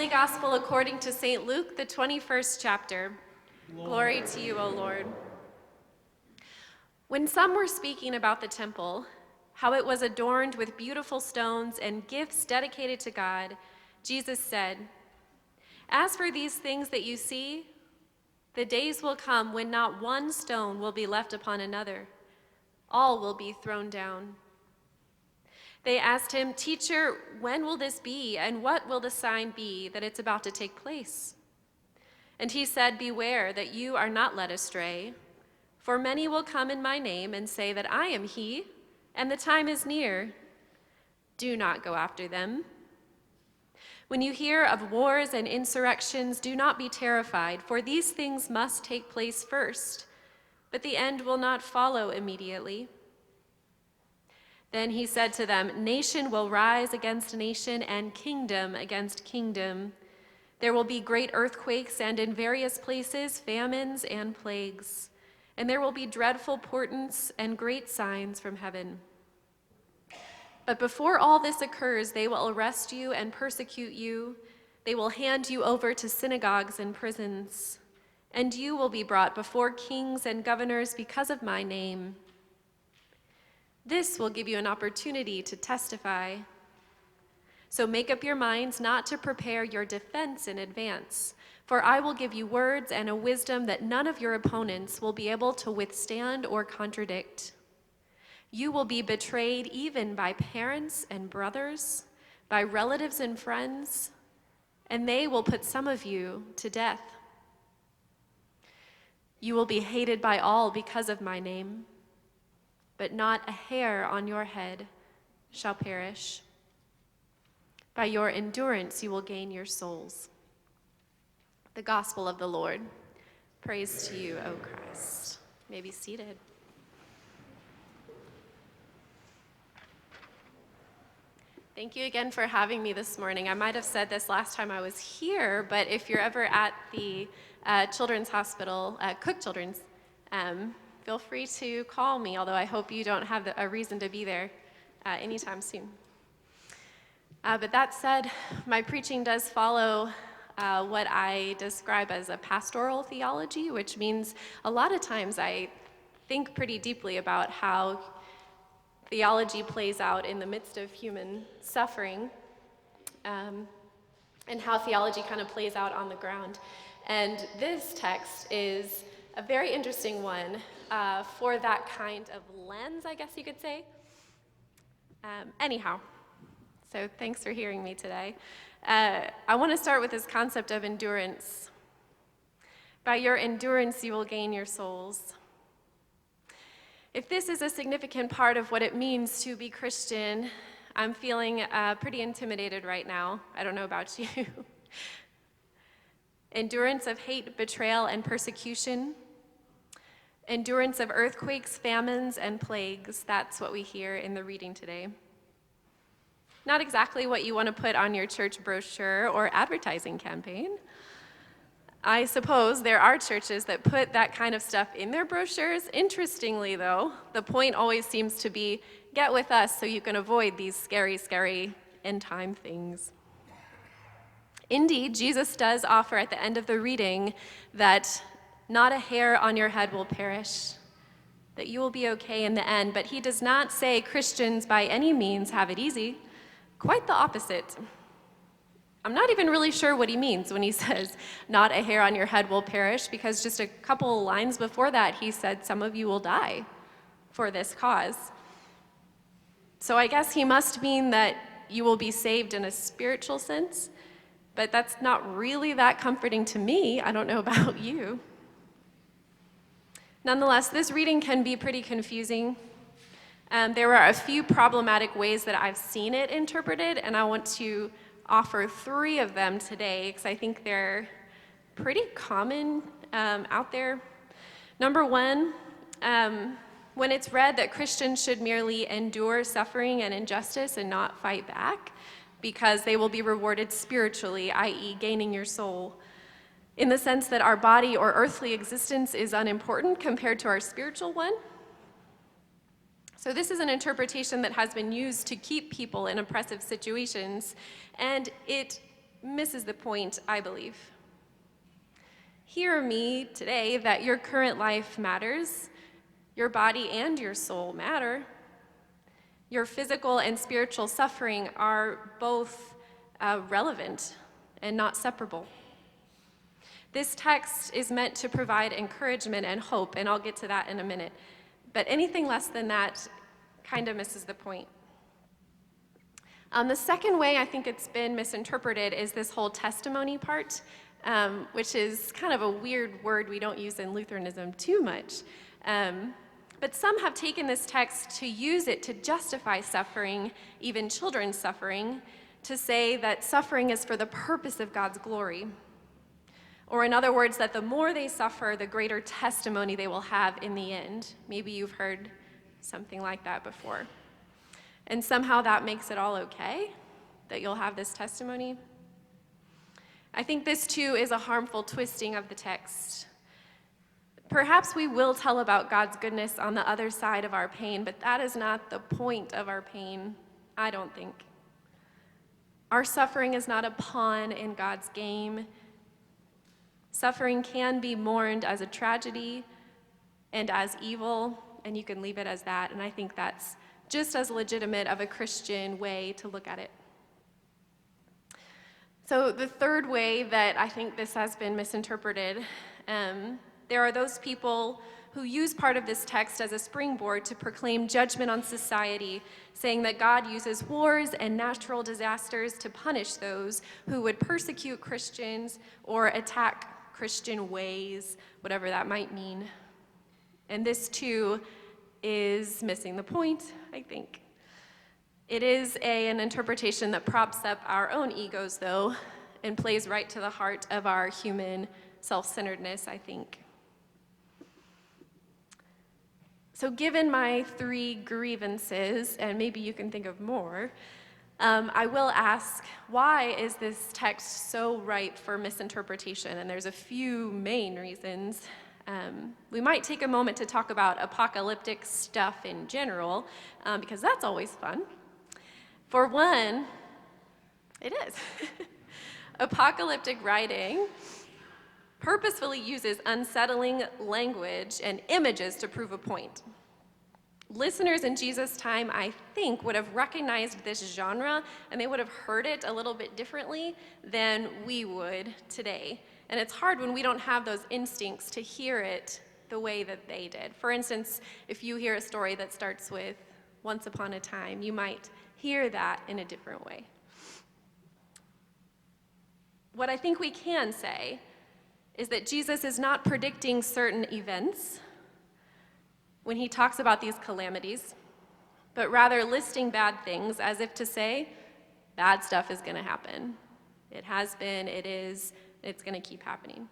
Holy Gospel according to St. Luke, the 21st chapter. Glory to you, O Lord. When some were speaking about the temple, how it was adorned with beautiful stones and gifts dedicated to God, Jesus said, "As for these things that you see, the days will come when not one stone will be left upon another. All will be thrown down." They asked him, "Teacher, when will this be, and what will the sign be that it's about to take place?" And he said, "Beware that you are not led astray, for many will come in my name and say that I am he, and the time is near. Do not go after them. When you hear of wars and insurrections, do not be terrified, for these things must take place first, but the end will not follow immediately." Then he said to them, "Nation will rise against nation and kingdom against kingdom. There will be great earthquakes and in various places famines and plagues, and there will be dreadful portents and great signs from heaven. But before all this occurs, they will arrest you and persecute you. They will hand you over to synagogues and prisons, and you will be brought before kings and governors because of my name. This will give you an opportunity to testify. So make up your minds not to prepare your defense in advance, for I will give you words and a wisdom that none of your opponents will be able to withstand or contradict. You will be betrayed even by parents and brothers, by relatives and friends, and they will put some of you to death. You will be hated by all because of my name, but not a hair on your head shall perish. By your endurance you will gain your souls." The Gospel of the Lord. Praise to you, O Christ. You may be seated. Thank you again for having me this morning. I might have said this last time I was here, but if you're ever at the Children's Hospital, Cook Children's, feel free to call me, although I hope you don't have a reason to be there anytime soon. But that said, my preaching does follow what I describe as a pastoral theology, which means a lot of times I think pretty deeply about how theology plays out in the midst of human suffering, and how theology kind of plays out on the ground. And this text is a very interesting one for that kind of lens, I guess you could say. Anyhow, so thanks for hearing me today. I want to start with this concept of endurance. By your endurance, you will gain your souls. If this is a significant part of what it means to be Christian, I'm feeling pretty intimidated right now. I don't know about you. Endurance of hate, betrayal, and persecution. Endurance of earthquakes, famines, and plagues. That's what we hear in the reading today. Not exactly what you want to put on your church brochure or advertising campaign. I suppose there are churches that put that kind of stuff in their brochures. Interestingly, though, the point always seems to be, get with us so you can avoid these scary, scary end-time things. Indeed, Jesus does offer at the end of the reading that not a hair on your head will perish, that you will be okay in the end, but he does not say Christians by any means have it easy. Quite the opposite. I'm not even really sure what he means when he says, not a hair on your head will perish, because just a couple lines before that, he said, some of you will die for this cause. So I guess he must mean that you will be saved in a spiritual sense, but that's not really that comforting to me. I don't know about you. Nonetheless, this reading can be pretty confusing. There are a few problematic ways that I've seen it interpreted, and I want to offer 3 of them today because I think they're pretty common out there. Number 1, when it's read that Christians should merely endure suffering and injustice and not fight back because they will be rewarded spiritually, i.e. gaining your soul, in the sense that our body or earthly existence is unimportant compared to our spiritual one. So this is an interpretation that has been used to keep people in oppressive situations, and it misses the point, I believe. Hear me today that your current life matters. Your body and your soul matter. Your physical and spiritual suffering are both relevant and not separable. This text is meant to provide encouragement and hope, and I'll get to that in a minute. But anything less than that kind of misses the point. The second way I think it's been misinterpreted is this whole testimony part, which is kind of a weird word we don't use in Lutheranism too much. But some have taken this text to use it to justify suffering, even children's suffering, to say that suffering is for the purpose of God's glory. Or in other words, that the more they suffer, the greater testimony they will have in the end. Maybe you've heard something like that before. And somehow that makes it all okay, that you'll have this testimony. I think this too is a harmful twisting of the text. Perhaps we will tell about God's goodness on the other side of our pain, but that is not the point of our pain, I don't think. Our suffering is not a pawn in God's game. Suffering can be mourned as a tragedy and as evil, and you can leave it as that, and I think that's just as legitimate of a Christian way to look at it. So the third way that I think this has been misinterpreted, there are those people who use part of this text as a springboard to proclaim judgment on society, saying that God uses wars and natural disasters to punish those who would persecute Christians or attack Christian ways, whatever that might mean. And this too is missing the point, I think. It is an interpretation that props up our own egos, though, and plays right to the heart of our human self-centeredness, I think. So given my 3 grievances, and maybe you can think of more, I will ask, why is this text so ripe for misinterpretation? And there's a few main reasons. We might take a moment to talk about apocalyptic stuff in general, because that's always fun. For one, it is. Apocalyptic writing purposefully uses unsettling language and images to prove a point. Listeners in Jesus' time, I think, would have recognized this genre, and they would have heard it a little bit differently than we would today. And it's hard when we don't have those instincts to hear it the way that they did. For instance, if you hear a story that starts with "once upon a time," you might hear that in a different way. What I think we can say is that Jesus is not predicting certain events when he talks about these calamities, but rather listing bad things as if to say, bad stuff is going to happen. It has been, it is, it's going to keep happening.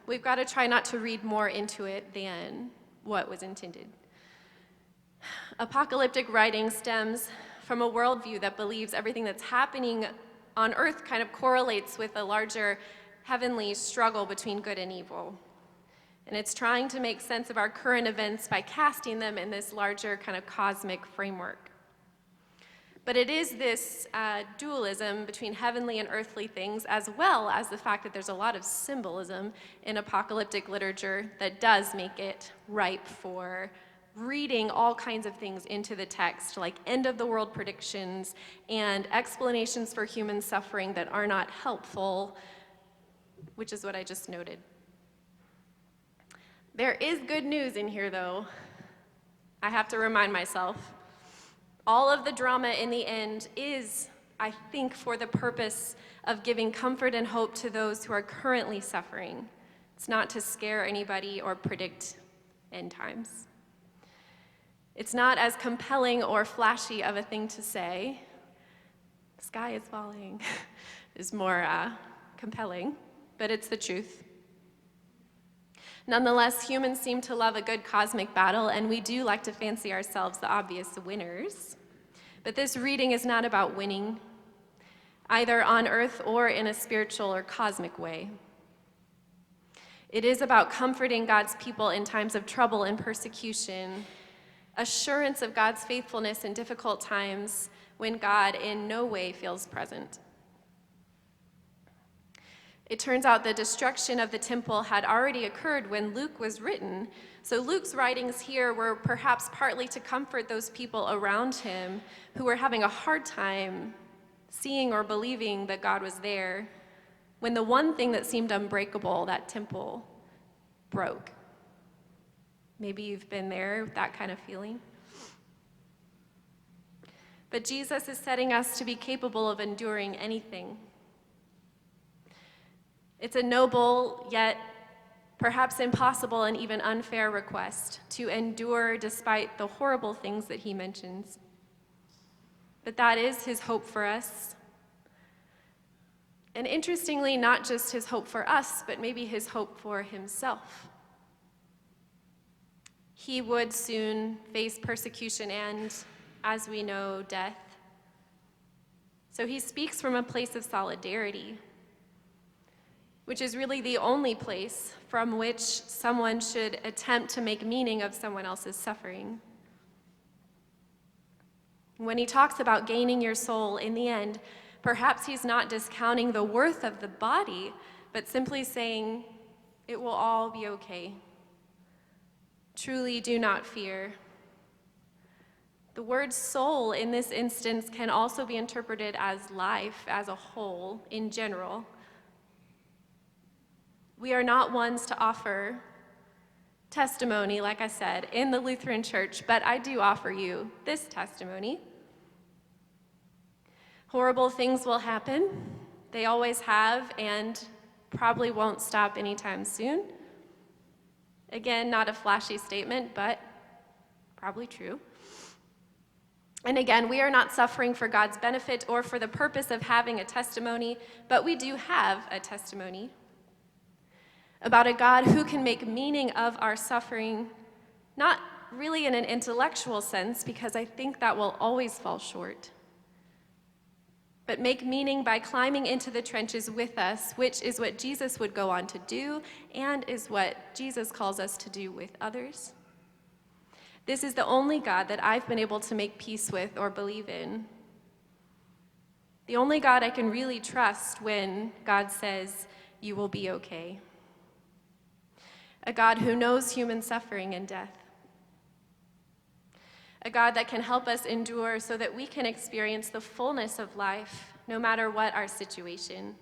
We've got to try not to read more into it than what was intended. Apocalyptic writing stems from a worldview that believes everything that's happening on earth kind of correlates with a larger heavenly struggle between good and evil. And it's trying to make sense of our current events by casting them in this larger kind of cosmic framework. But it is this dualism between heavenly and earthly things, as well as the fact that there's a lot of symbolism in apocalyptic literature that does make it ripe for reading all kinds of things into the text, like end-of-the-world predictions and explanations for human suffering that are not helpful, which is what I just noted. There is good news in here, though. I have to remind myself. All of the drama in the end is, I think, for the purpose of giving comfort and hope to those who are currently suffering. It's not to scare anybody or predict end times. It's not as compelling or flashy of a thing to say. The sky is falling is more compelling, but it's the truth. Nonetheless, humans seem to love a good cosmic battle, and we do like to fancy ourselves the obvious winners. But this reading is not about winning, either on earth or in a spiritual or cosmic way. It is about comforting God's people in times of trouble and persecution, assurance of God's faithfulness in difficult times, when God in no way feels present. It turns out the destruction of the temple had already occurred when Luke was written, so Luke's writings here were perhaps partly to comfort those people around him who were having a hard time seeing or believing that God was there when the one thing that seemed unbreakable, that temple, broke. Maybe you've been there, that kind of feeling. But Jesus is setting us to be capable of enduring anything. It's a noble, yet perhaps impossible and even unfair request to endure despite the horrible things that he mentions. But that is his hope for us. And interestingly, not just his hope for us, but maybe his hope for himself. He would soon face persecution and, as we know, death. So he speaks from a place of solidarity, which is really the only place from which someone should attempt to make meaning of someone else's suffering. When he talks about gaining your soul, in the end, perhaps he's not discounting the worth of the body, but simply saying, it will all be okay. Truly do not fear. The word soul in this instance can also be interpreted as life as a whole in general. We are not ones to offer testimony, like I said, in the Lutheran Church, but I do offer you this testimony. Horrible things will happen. They always have and probably won't stop anytime soon. Again, not a flashy statement, but probably true. And again, we are not suffering for God's benefit or for the purpose of having a testimony, but we do have a testimony about a God who can make meaning of our suffering, not really in an intellectual sense, because I think that will always fall short, but make meaning by climbing into the trenches with us, which is what Jesus would go on to do and is what Jesus calls us to do with others. This is the only God that I've been able to make peace with or believe in. The only God I can really trust when God says, you will be okay. A God who knows human suffering and death. A God that can help us endure so that we can experience the fullness of life, no matter what our situation.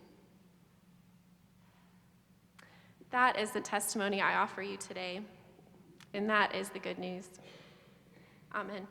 That is the testimony I offer you today, and that is the good news. Amen.